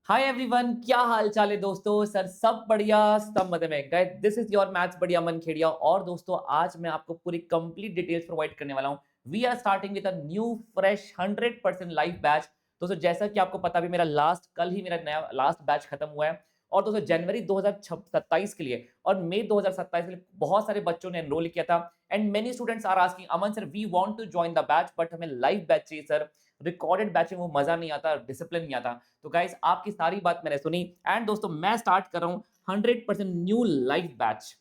Hi everyone, क्या हाल चाल है दोस्तों। सर सब बढ़िया, सब मजे में। Guys this is your maths बढ़िया मनखेड़िया। और दोस्तों आज मैं आपको पूरी कंप्लीट डिटेल्स प्रोवाइड करने वाला हूँ। We are starting with a new fresh 100% live batch. दोस्तों जैसा कि आपको पता भी, मेरा लास्ट कल ही मेरा नया लास्ट बैच खत्म हुआ है। और दोस्तों जनवरी 2027 के लिए और मई 2027 के लिए बहुत सारे बच्चों ने एनरोल किया था। And many students are asking, Aman sir we want to join the batch but हमें लाइव बैच चाहिए सर। रिकॉर्डेड बैच में वो मजा नहीं आता, डिसिप्लिन नहीं आता। तो गाइस आपकी सारी बात मैंने सुनी। एंड दोस्तों मैं स्टार्ट कर रहा हूँ 100% न्यू लाइव बैच।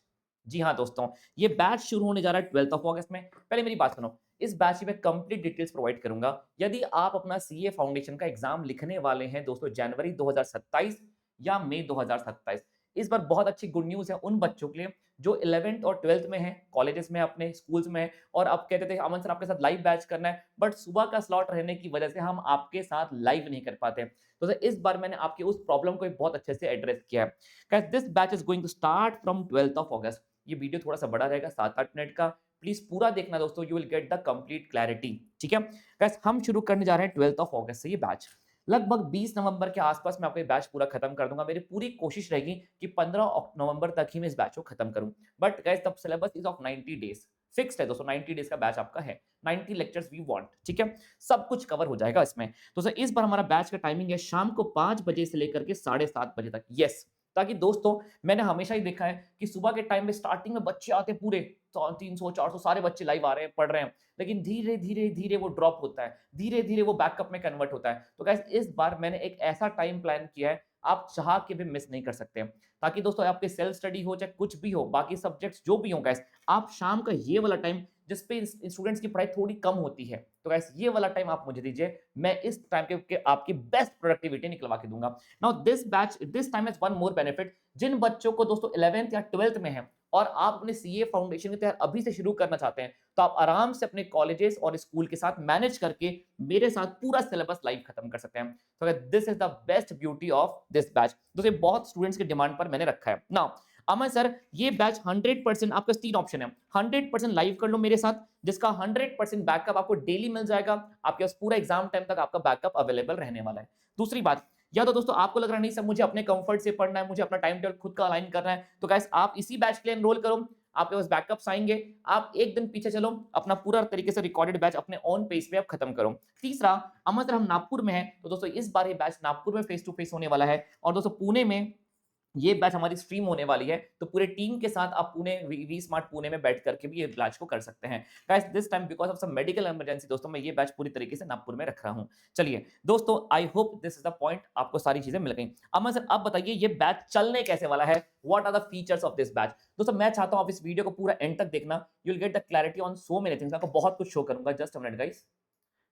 जी हाँ दोस्तों, ये बैच शुरू होने जा रहा है 12 अगस्त में। पहले मेरी बात सुनो, इस बैच में कंप्लीट डिटेल्स प्रोवाइड करूंगा। यदि आप अपना सीए फाउंडेशन का एग्जाम लिखने वाले हैं दोस्तों जनवरी 2027 या मई 2027, इस बार बहुत अच्छी गुड न्यूज है उन बच्चों के लिए जो 11th और 12th में है, कॉलेजेस में, अपने स्कूल्स में है। और अब कहते थे अमन सर आपके साथ लाइव बैच करना है, बट सुबह का स्लॉट रहने की वजह से हम आपके साथ लाइव नहीं कर पाते। तो सर इस बार मैंने आपकी उस प्रॉब्लम को बहुत अच्छे से एड्रेस किया है। Guys this batch is going to start from 12th August. ये वीडियो थोड़ा सा बड़ा रहेगा, 7-8 मिनट का। प्लीज पूरा देखना दोस्तों, you will get the complete clarity. ठीक है गाइस, हम शुरू करने जा रहे हैं 12th अगस्त से ये बैच। लगभग 20 नवंबर के आसपास मैं आपको ये बैच पूरा खत्म कर दूंगा। मेरी पूरी कोशिश रहेगी कि 15 नवंबर तक ही मैं इस बैच को खत्म करूं। बट गाइस तब syllabus is of 90 days. Fixed है दोस्तों, 90 डेज का बैच आपका है। 90 लेक्चर्स वी वांट, ठीक है। सब कुछ कवर हो जाएगा इसमें। तो सर इस बार हमारा बैच का टाइमिंग है शाम को 5 बजे से लेकर के 7:30 बजे तक। यस, ताकि दोस्तों मैंने हमेशा ही देखा है कि सुबह के टाइम में स्टार्टिंग में बच्चे आते पूरे 300-400 सारे बच्चे लाइव आ रहे हैं, पढ़ रहे हैं। लेकिन धीरे धीरे धीरे वो ड्रॉप होता है, धीरे धीरे वो बैकअप में कन्वर्ट होता है। तो गाइस इस बार मैंने एक ऐसा टाइम प्लान किया है, आप चाह के भी मिस नहीं कर सकते हैं। ताकि दोस्तों आपके सेल्फ स्टडी हो चाहे कुछ भी हो, बाकी सब्जेक्ट्स जो भी हो गाइस, आप शाम का ये वाला टाइम जिसपे स्टूडेंट्स की पढ़ाई थोड़ी कम होती है, तो गाइस ये वाला टाइम आप मुझे दीजिए। मैं इस टाइम के आपकी बेस्ट प्रोडक्टिविटी निकलवा के दूंगा। Now this time has one more benefit. जिन बच्चों को दोस्तों 11th या 12th में है और आप अपने सीए फाउंडेशन की तैयारी अभी से शुरू करना चाहते हैं, तो आप आराम से अपने कॉलेजेस और स्कूल के साथ मैनेज करके मेरे साथ पूरा सिलेबस लाइव खत्म कर सकते हैं। तो this is the best beauty of this batch. दोस्तों बहुत स्टूडेंट्स की डिमांड पर मैंने रखा है। नाउ अमन सर ये बैच 100%, आपके पास 3 ऑप्शन है। 100% लाइव कर लो मेरे साथ, जिसका 100% बैकअप आपको डेली मिल जाएगा। आपके पास पूरा एग्जाम टाइम तक आपका बैकअप अवेलेबल रहने वाला है। दूसरी बात, या तो दोस्तों आपको लग रहा नहीं सर मुझे अपने कंफर्ट से पढ़ना है, मुझे अपना टाइम टेबल खुद का अलाइन करना है, तो गाइस आप इसी बैच के लिए एनरोल करो। आपके पास बैकअप्स आएंगे, आप एक दिन पीछे चलो, अपना पूरा तरीके से रिकॉर्डेड बैच अपने ऑन पेस पे आप खत्म करो। तीसरा, अमन सर हम नागपुर में हैं, तो दोस्तों इस बार ये बैच नागपुर में फेस टू फेस होने वाला है। और दोस्तों पुणे में ये बैच हमारी स्ट्रीम होने वाली है, तो पूरे टीम के साथ आप पुणे वी स्मार्ट पुणे में बैठ करके भी ये बैच को कर सकते हैं। Guys this time because of some medical emergency दोस्तों मैं ये बैच पूरी तरीके से नागपुर में रख रहा हूं। चलिए दोस्तों, I hope this is the point, आपको सारी चीजें मिल गई। अमन सर अब बताइए ये बैच चलने कैसे वाला है, what are the features of this batch. दोस्तों मैं चाहता हूं आप इस वीडियो को पूरा एंड तक देखना, you will get the clarity on so many things. आपको बहुत कुछ शो करूंगा, just a minute guys.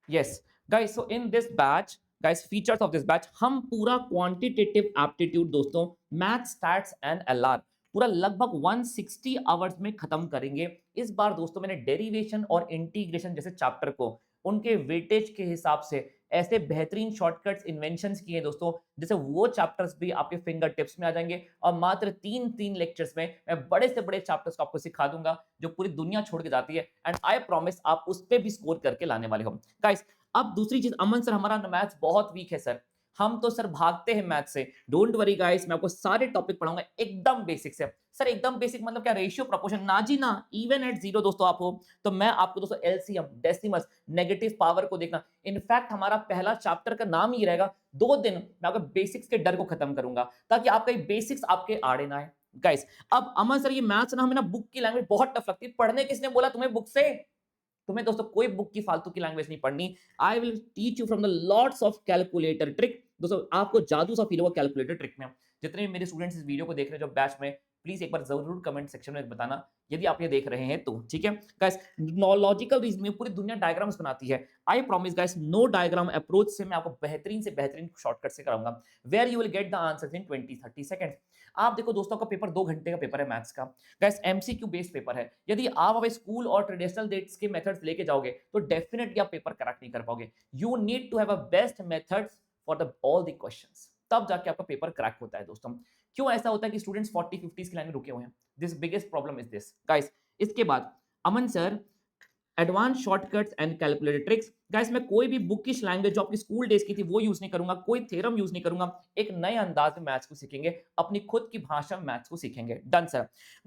Yes, guys. So in this batch, guys, features of this batch, हम पूरा क्वांटिटेटिव एप्टीट्यूड दोस्तों, मैथ, स्टैट्स एंड एलआर पूरा लगभग 160 hours में खत्म करेंगे। इस बार दोस्तों मैंने डेरिवेशन और इंटीग्रेशन जैसे चैप्टर को उनके वेटेज के हिसाब से ऐसे बेहतरीन शॉर्टकट्स इन्वेंशंस किए दोस्तों, जैसे वो चैप्टर्स भी आपके फिंगर टिप्स में आ जाएंगे। और मात्र 3 लेक्चर्स में मैं बड़े से बड़े चैप्टर्स को आपको सिखा दूंगा जो पूरी दुनिया छोड़ के जाती है। एंड आई प्रॉमिस आप उस पर भी स्कोर करके लाने वाले हो गाइस। अब दूसरी चीज, अमन सर हमारा मैथ्स बहुत वीक है सर, हम तो सर भागते हैं मैथ से। डोंट वरी गाइस, मैं आपको सारे टॉपिक पढ़ाऊंगा एकदम बेसिक से। सर एकदम बेसिक मतलब क्या, रेशियो, प्रोपोर्शन, ना जी ना, इवन एट जीरो दोस्तों आप हो तो मैं आपको दोस्तों एलसीएम, डेसिमल्स, नेगेटिव पावर को देखना। इनफैक्ट हमारा पहला चैप्टर का नाम ही रहेगा 2 दिन मैं आपको बेसिक्स के डर को खत्म करूंगा, ताकि आपका ये बेसिक्स आपके आड़े ना आए गाइस। अब अमन सर ये मैथ्स ना हमें ना बुक की लैंग्वेज बहुत टफ लगती है पढ़ने, किसने बोला तुम्हें बुक से? तुम्हें दोस्तों कोई बुक की फालतू की लैंग्वेज नहीं पढ़नी। I will teach you from the lots of calculator trick. दोस्तों आपको जादू सा फील होगा कैलकुलेटर ट्रिक में। जितने भी मेरे स्टूडेंट्स इस वीडियो को देख रहे हैं जो बैच में, प्लीज एक बार जरूर कमेंट सेक्शन में बताना यदि आप ये देख रहे हैं तो, ठीक है गाइस। लॉजिकल रीजनिंग पूरी दुनिया डायग्राम्स बनाती है। I promise guys no diagram approach से मैं आपको बेहतरीन से बेहतरीन शॉर्टकट से कराऊंगा, where you will get the answers in 20-30 seconds. आप देखो दोस्तों का पेपर 2 घंटे का पेपर है मैथ्स का गाइस, एमसीक्यू बेस्ड पेपर है। यदि आप अब स्कूल और ट्रेडिशनल डेट्स के मेथड्स लेके जाओगे तो डेफिनेटली आप पेपर क्रैक नहीं कर पाओगे। You need to have a best methods for the all the questions, तब जाके आपका पेपर क्रैक होता है दोस्तों। क्यों ऐसा होता है कि स्टूडेंट्स 40-50 की लाइन में रुके हुए हैं? This biggest problem is this guys. इसके बाद Aman sir advance shortcuts and calculated tricks. Guys मैं कोई भी बुकिश लैंग्वेज जो आपकी स्कूल डेज की थी वो यूज नहीं करूंगा, कोई थ्योरम यूज नहीं करूंगा, एक नए अंदाज में मैथ्स को सीखेंगे, अपनी खुद की भाषा में मैथ्स को सीखेंगे। Done sir.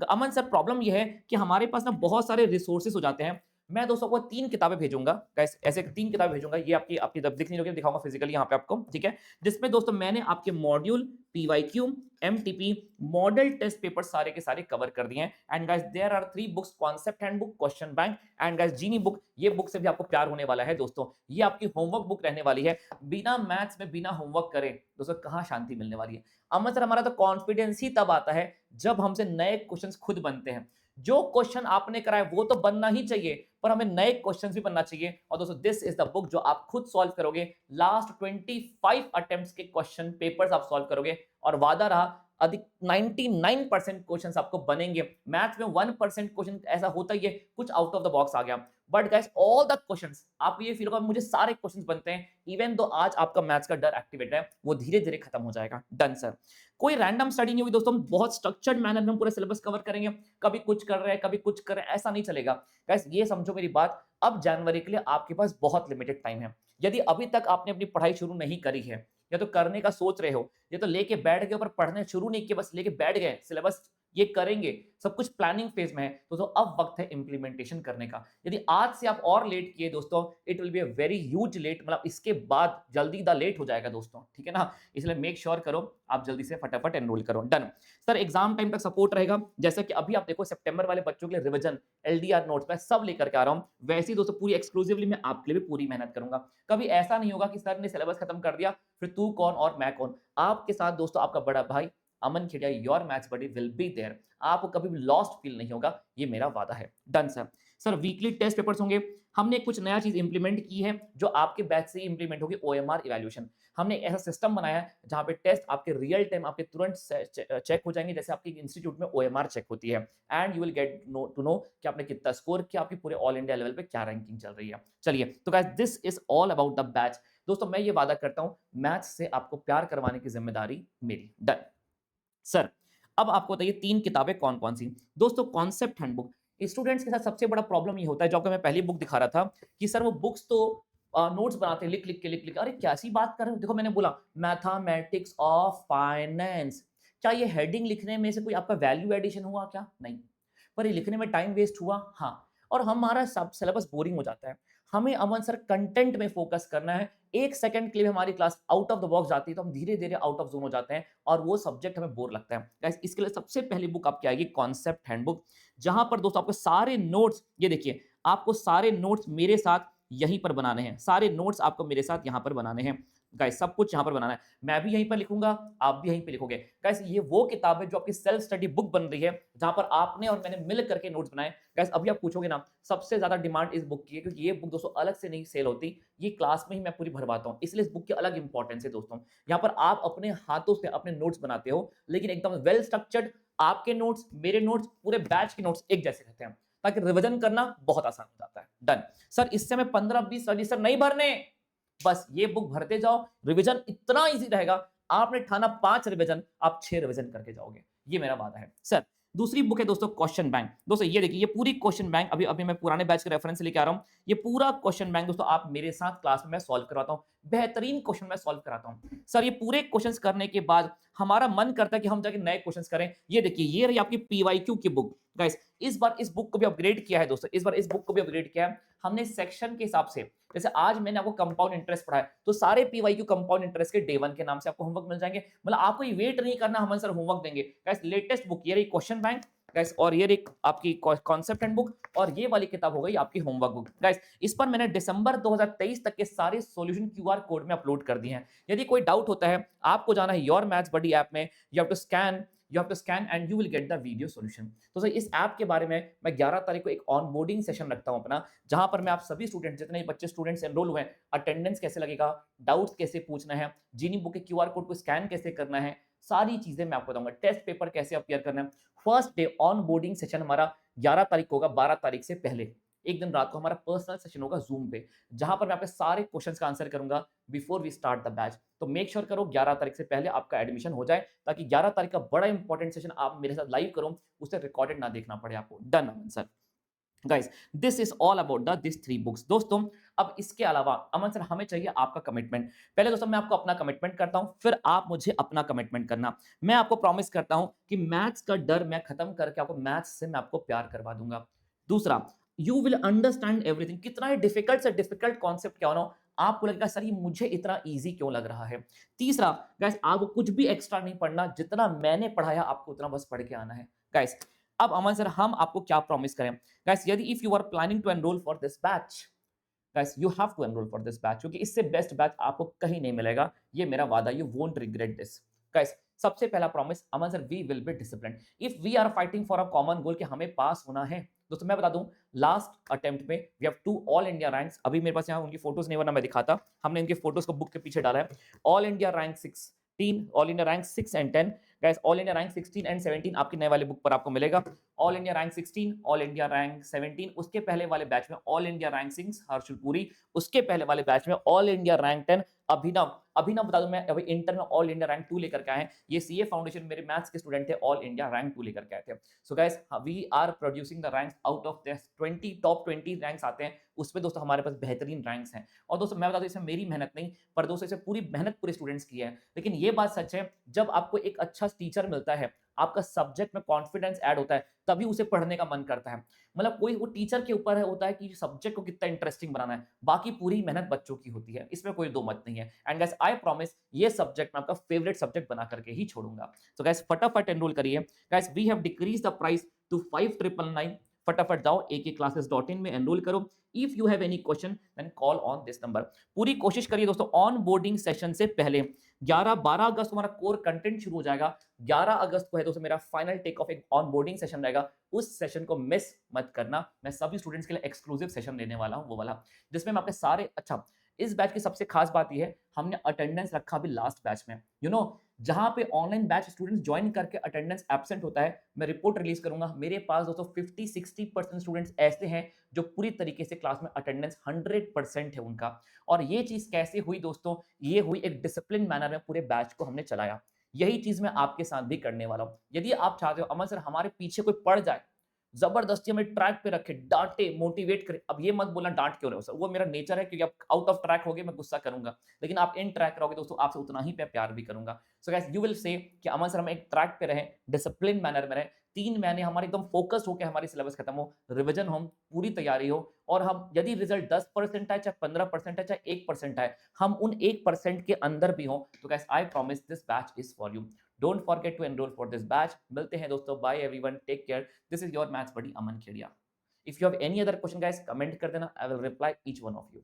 Aman sir problem ये है कि हमारे पास ना बहुत सारे रिसोर्सेज हो जाते हैं। मैं दोस्तों को 3 किताबें भेजूंगा गाइस, ऐसे 3 किताबें भेजूंगा, ये आपकी आपकी दिख नहीं रही होगी, दिखाऊंगा फिजिकली यहाँ पे आपको, ठीक है। जिसमें दोस्तों मैंने आपके module, PYQ, MTP, model test paper सारे के सारे कवर कर दिए हैं। And guys there are 3 books, concept handbook, question bank and guys genie book. ये बुक से भी आपको प्यार होने वाला है दोस्तों, ये आपकी होमवर्क बुक रहने वाली है। बिना मैथ्स में बिना होमवर्क करे दोस्तों कहाँ शांति मिलने वाली है। अमन सर हमारा तो कॉन्फिडेंस ही तब आता है जब हमसे नए क्वेश्चंस खुद बनते हैं। जो क्वेश्चन आपने कराया वो तो बनना ही चाहिए, पर हमें नए क्वेश्चंस भी बनना चाहिए। और दोस्तों दिस इज द बुक जो आप खुद सॉल्व करोगे। लास्ट 25 अटेम्प्ट्स के क्वेश्चन पेपर्स आप सॉल्व करोगे और वादा रहा अधिक 99% क्वेश्चंस आपको बनेंगे। मैथ्स में 1% क्वेश्चन ऐसा होता ही है कुछ आउट ऑफ द बॉक्स आ गया, but guys all the questions आपको ये फील होगा मुझे सारे क्वेश्चंस बनते हैं। इवन दो आज आपका मैथ्स का डर एक्टिवेट है वो धीरे धीरे खत्म हो जाएगा। Done sir. कोई रैंडम स्टडी नहीं होगी दोस्तों, हम बहुत स्ट्रक्चर्ड मैनर में हम पूरा सिलेबस कवर करेंगे। कभी कुछ कर रहे हैं कभी कुछ कर रहे हैं ऐसा नहीं चलेगा। गाइस ये समझो मेरी बात, अब जनवरी के लिए आपके पास बहुत लिमिटेड टाइम है। यदि अभी तक आपने अपनी पढ़ाई शुरू नहीं करी है या तो करने का सोच रहे हो, ये तो लेके बैठ गए पर पढ़ने शुरू नहीं किए, बस लेके बैठ गए, सिलेबस ये करेंगे, सब कुछ प्लानिंग फेज में है, तो अब वक्त है इंप्लीमेंटेशन करने का। यदि आज से आप और लेट किए दोस्तों, it will be a very huge late, मतलब इसके बाद जल्दी द लेट हो जाएगा दोस्तों, ठीक है ना। इसलिए मेक श्योर करो आप जल्दी से फटाफट एनरोल करो। Done sir. एग्जाम टाइम तक सपोर्ट रहेगा, जैसा कि अभी आप देखो सितंबर वाले बच्चों के लिए रिवीजन, एलडीआर नोट्स मैं सब लेकर के आ रहा हूं, वैसे ही दोस्तों पूरी एक्सक्लूसिवली मैं आपके लिए भी पूरी मेहनत करूंगा। कभी ऐसा नहीं होगा कि सर ने सिलेबस खत्म कर दिया फिर तू कौन और मैं कौन। आपके साथ दोस्तों आपका बड़ा भाई Aman Khedia, your maths buddy will be there. आपको कभी भी लॉस्ट फील नहीं होगा, ये मेरा वादा है। Done sir. Sir weekly test papers होंगे, हमने कुछ नया चीज इंप्लीमेंट की है जो आपके बैच से इंप्लीमेंट होगी, ओएमआर इवैल्यूएशन। हमने ऐसा सिस्टम बनाया है जहां पे टेस्ट आपके रियल टाइम आपके तुरंत चेक हो जाएंगे, जैसे आपके इंस्टीट्यूट में ओएमआर चेक होती है। And you will get to know कि आपने कितना स्कोर किया, आपकी पूरे ऑल इंडिया लेवल पे क्या रैंकिंग चल रही है। चलिए तो guys this is all about the batch. दोस्तों मैं ये वादा करता हूं मैथ्स से आपको प्यार करवाने की जिम्मेदारी मेरी। Done sir. अब आपको बताइए 3 किताबें कौन-कौन सी? दोस्तों कॉन्सेप्ट हैंडबुक। स्टूडेंट्स के साथ सबसे बड़ा प्रॉब्लम ये होता है, जो आपको मैं पहली बुक दिखा रहा था कि सर वो बुक्स तो नोट्स बनाते हैं लिख-लिख के। अरे कैसी बात कर रहे हो? देखो मैंने बोला मैथमेटिक्स ऑफ फाइनेंस। क्या ये हेडिंग लिखने में से कोई आपका वैल्यू एडिशन हुआ क्या? नहीं। पर ये लिखने में टाइम वेस्ट हुआ? हाँ। और हमारा सब सिलेबस बोरिंग हो जाता है। हमें अमन सर कंटेंट में फोकस करना है। 1 सेकंड के लिए हमारी class out of the box जाती है तो हम धीरे-धीरे आउट ऑफ ज़ोन हो जाते हैं और वो सब्जेक्ट हमें बोर लगता है। गाइस इसके लिए सबसे पहली बुक आपकी आएगी कॉन्सेप्ट हैंडबुक, जहां पर दोस्तों आपको सारे नोट्स, ये देखिए आपको सारे नोट्स मेरे साथ यहीं पर बनाने हैं। सारे नोट्स आपको मेरे साथ यहां पर बनाने हैं। गाइस सब कुछ यहां पर बनाना है। मैं भी यहीं पर लिखूंगा, आप भी यहीं पे लिखोगे। गाइस ये वो किताब है जो आपकी सेल्फ स्टडी बुक बन रही है, जहां पर आपने और मैंने मिल करके नोट्स बनाए। गाइस अभी आप पूछोगे ना, सबसे ज्यादा डिमांड इस बुक की है क्योंकि ये बुक दोस्तों अलग से नहीं सेल होती, ये क्लास में ही मैं पूरी भरवाता हूँ, इसलिए इस बुक की अलग इंपॉर्टेंस है दोस्तों। यहाँ पर आप अपने हाथों से अपने नोट्स बनाते हो, लेकिन एकदम वेल स्ट्रक्चर्ड। आपके नोट्स मेरे नोट्स पूरे बैच के नोट्स एक जैसे रहते हैं, ताकि रिवीजन करना बहुत आसान हो जाता है। Done sir. इससे में 15-20 रजिस्टर नहीं भरने, बस ये बुक भरते जाओ, रिवीजन इतना इजी रहेगा। आपने ठाना 5 रिवीजन, आप 6 रिवीजन करके जाओगे, ये मेरा वादा है सर। दूसरी बुक है दोस्तों क्वेश्चन बैंक। दोस्तों ये देखिए, ये पूरी क्वेश्चन बैंक अभी अभी मैं पुराने बैच के रेफरेंस लेके आ रहा हूं। ये पूरा क्वेश्चन बैंक दोस्तों आप मेरे साथ क्लास में मैं सॉल्व करवाता हूं, बेहतरीन क्वेश्चन मैं सॉल्व कराता हूं सर। ये पूरे क्वेश्चंस करने के बाद हमारा मन करता है कि हम जाके नए क्वेश्चंस करें। ये देखिए ये रही आपकी पीवाईक्यू की बुक। गाइस इस बार इस बुक को भी अपग्रेड किया है दोस्तों, इस बार इस बुक को भी अपग्रेड किया है हमने सेक्शन के हिसाब से। जैसे आज मैंने आपको कंपाउंड इंटरेस्ट पढ़ाया, तो सारे पीवाईक्यू कंपाउंड इंटरेस्ट के डे 1 के नाम से आपको होमवर्क मिल जाएंगे। मतलब आपको ये वेट नहीं करना हम सर होमवर्क देंगे। गाइस लेटेस्ट बुक ये रही क्वेश्चन बैंक गाइस, और ये रही आपकी कॉन्सेप्ट एंड बुक, और ये वाली किताब हो गई आपकी होमवर्क बुक। गाइस इस पर मैंने दिसंबर 2023 तक के सारे सॉल्यूशन क्यूआर कोड में अपलोड कर दिए हैं। यदि कोई डाउट होता है आपको जाना है योर मैथ्स बडी ऐप में, you have to scan and you will get the video solution. तो सर इस ऐप के बारे में मैं 11 तारीख को एक ऑनबोर्डिंग सेशन रखता हूं अपना, जहां पर मैं आप सभी स्टूडेंट, जितने बच्चे स्टूडेंट्स एनरोल हुए हैं, अटेंडेंस कैसे लगेगा, डाउट्स कैसे पूछना है, जीनी बुक के क्यूआर कोड को स्कैन कैसे करना है, सारी चीजें मैं आपको बताऊंगा। टेस्ट पेपर कैसे अपीयर करना है। First day on boarding session हमारा 11 तारीख को होगा, 12 तारीख से पहले एक दिन रात को हमारा पर्सनल सेशन होगा जूम पे, जहां पर मैं आपके सारे क्वेश्चंस का आंसर करूंगा before we start the batch. तो मेक श्योर करो 11 तारीख से पहले आपका एडमिशन हो जाए, ताकि 11 तारीख का बड़ा इंपॉर्टेंट सेशन आप मेरे साथ लाइव करो, उसे रिकॉर्डेड ना देखना पड़े आपको। Done sir. Guys this is all about the this 3 books. दोस्तों अब इसके अलावा अमन सर हमें चाहिए आपका कमिटमेंट। पहले दोस्तों मैं आपको अपना कमिटमेंट करता हूं, फिर आप मुझे अपना कमिटमेंट करना। मैं आपको प्रॉमिस करता हूं कि मैथ्स का डर मैं खत्म करके आपको मैथ्स से मैं आपको प्यार करवा दूंगा। दूसरा, यू विल अंडरस्टैंड एवरीथिंग। कितना ही डिफिकल्ट से डिफिकल्ट कॉन्सेप्ट क्या हो ना, आपको लगेगा सर ये मुझे इतना इजी क्यों लग रहा है। तीसरा, गाइस आपको कुछ भी एक्स्ट्रा नहीं पढ़ना, जितना मैंने पढ़ाया आपको उतना बस पढ़ के आना है। गाइस अब अमन सर हम आपको क्या प्रॉमिस करें। गाइस यदि if you are planning to enrol for this batch, guys you have to enrol for this batch, क्योंकि इससे बेस्ट बैच आपको कहीं नहीं मिलेगा, ये मेरा वादा, you won't regret this. Guys सबसे पहला promise Aman sir, we will be discipline if we are fighting for a common goal कि हमें पास होना है। दोस्तों मैं बता दूं, लास्ट अटेम्प्ट में we have 2 all India ranks. अभी मेरे पास यहाँ उनकी फोटोज नहीं, वरना मैं दिखाता। हमने इनके फोटोज को बुक के पीछे डाला है। All India rank 16, all India rank 6 and 10। Guys all India rank 16 and 17 आपकी नए वाले बुक पर आपको मिलेगा। All India rank 16, all India rank 17, उसके पहले वाले बैच में all India rank 6 Harshul Puri, उसके पहले वाले बैच में ऑल इंडिया रैंक 10 अभिनव। अभिनव बता दूं, मैं अभी इंटर में ऑल इंडिया रैंक 2 लेकर के आए हैं। ये सीए फाउंडेशन मेरे मैथ्स के स्टूडेंट थे, ऑल इंडिया रैंक 2 लेकर के आए थे। So guys we are producing the ranks out of this 20 top 20 ranks आते हैं, उसमें दोस्तों हमारे पास बेहतरीन रैंक्स हैं। और दोस्तों मैं बता दूं, इसमें मेरी मेहनत नहीं, पर दोस्तों इसमें पूरी मेहनत पूरे स्टूडेंट्स की है। लेकिन ये बात सच है, जब आपको एक अच्छा टीचर मिलता है, आपका सब्जेक्ट में कॉन्फिडेंस ऐड होता है, तभी उसे पढ़ने का मन करता है। मतलब कोई वो टीचर के ऊपर है होता है कि सब्जेक्ट को कितना इंटरेस्टिंग बनाना है, बाकी पूरी मेहनत बच्चों की होती है, इसमें कोई दो मत नहीं है। एंड गाइस आई प्रॉमिस ये सब्जेक्ट मैं आपका फेवरेट सब्जेक्ट बना करके ही छोड़ूंगा। तो गाइस फटाफट एनरोल करिए। Guys we have decrease the price to 5999। फटाफट जाओ akclasses.in में एनरोल करो। If you have any question then call on this number. पूरी कोशिश करिए दोस्तों, ऑन बोर्डिंग सेशन से पहले 11-12 अगस्त हमारा कोर कंटेंट शुरू हो जाएगा। 11 अगस्त को है दोस्तों मेरा फाइनल टेक ऑफ, एक ऑन बोर्डिंग सेशन रहेगा, उस सेशन को मिस मत करना। मैं सभी स्टूडेंट्स के लिए एक्सक्लूसिव सेशन लेने वाला हूं, वो वाला जिसमें मैं आपके सारे अच्छा, इस बैच की सबसे खास बात यह है, हमने अटेंडेंस रखा अभी लास्ट बैच में। जहां पे ऑनलाइन बैच स्टूडेंट्स ज्वाइन करके अटेंडेंस एब्सेंट होता है, मैं रिपोर्ट रिलीज करूंगा। मेरे पास दोस्तों 50-60% स्टूडेंट्स ऐसे हैं जो पूरी तरीके से क्लास में अटेंडेंस 100% है उनका। और ये चीज कैसे हुई दोस्तों, ये हुई एक डिसिप्लिन मैनर में, पूरे बैच को हमने चलाया। यही चीज मैं आपके साथ भी करने वाला हूं। यदि आप चाहते हो अमन सर हमारे पीछे कोई पड़ जाए, जबरदस्ती हमें ट्रैक पे रखे, डांटे, मोटिवेट करे, अब ये मत बोलना डांट क्यों रहे हो सर, वो मेरा नेचर है, क्योंकि आप आउट ऑफ ट्रैक होगे मैं गुस्सा करूंगा, लेकिन आप इन ट्रैक रहोगे दोस्तों, आपसे उतना ही मैं प्यार भी करूंगा। So guys you will say कि अमन सर हम एक ट्रैक पे रहे, डिसिप्लिन मैनर में रहे, 3 महीने हमारे एकदम फोकस्ड होकर हमारी सिलेबस खत्म हो, रिवीजन हो, पूरी तैयारी हो, और हम यदि रिजल्ट 10% है, चाहे 15% है, चाहे 1% है, हम उन 1% के अंदर भी हो, तो guys I promise this batch is for you. Don't forget to enrol for this batch. मिलते हैं दोस्तों, bye everyone, take care. This is your maths buddy Aman Khedia. If you have any other question guys, comment कर देना, I will reply each one of you.